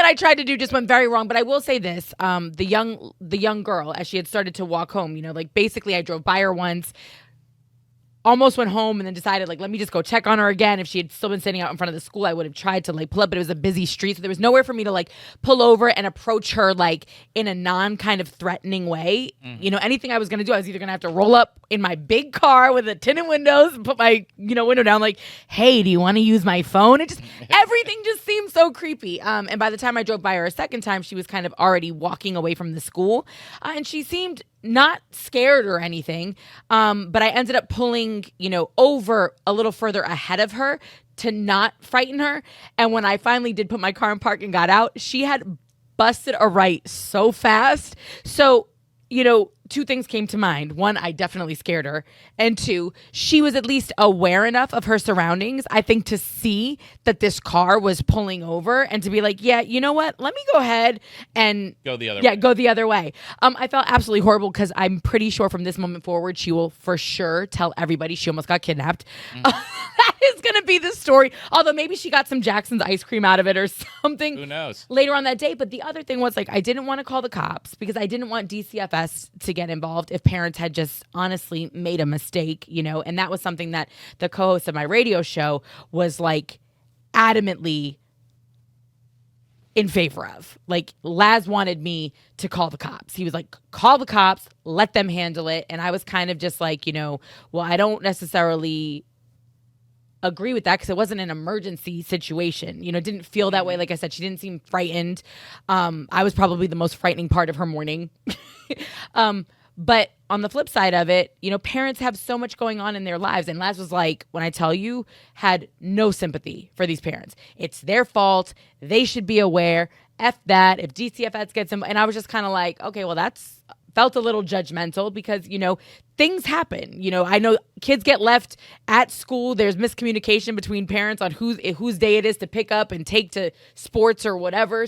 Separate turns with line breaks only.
I tried to do just went very wrong. But I will say this: the young girl, as she had started to walk home, like basically I drove by her once, almost went home, and then decided let me just go check on her again. If she had still been sitting out in front of the school, I would have tried to pull up, but it was a busy street, so there was nowhere for me to pull over and approach her in a non kind of threatening way. Anything I was gonna do, I was either gonna have to roll up in my big car with the tinted windows and put my window down, hey, do you want to use my phone? It just everything just seemed so creepy. And by the time I drove by her a second time, she was kind of already walking away from the school, and she seemed not scared or anything, but I ended up pulling, over a little further ahead of her to not frighten her. And when I finally did put my car in park and got out, she had busted a right so fast. So, two things came to mind. One, I definitely scared her. And two, she was at least aware enough of her surroundings, I think, to see that this car was pulling over and to be yeah, you know what? Let me go ahead and
go the other way.
Go the other way. I felt absolutely horrible because I'm pretty sure from this moment forward, she will for sure tell everybody she almost got kidnapped. That is going to be the story. Although maybe she got some Jackson's ice cream out of it or something.
Who knows?
Later on that day. But the other thing was I didn't want to call the cops because I didn't want DCFS to get involved if parents had just honestly made a mistake, and that was something that the co-host of my radio show was adamantly in favor of. Laz wanted me to call the cops. He was call the cops, let them handle it. And I was kind of just well, I don't necessarily agree with that because it wasn't an emergency situation. It didn't feel that way. Like I said, she didn't seem frightened. I was probably the most frightening part of her morning. But on the flip side of it, parents have so much going on in their lives. And Laz was when I tell you, had no sympathy for these parents. It's their fault. They should be aware. F that. If DCFS gets them. And I was just kind of okay, well, that's felt a little judgmental because, things happen. I know kids get left at school. There's miscommunication between parents on whose day it is to pick up and take to sports or whatever.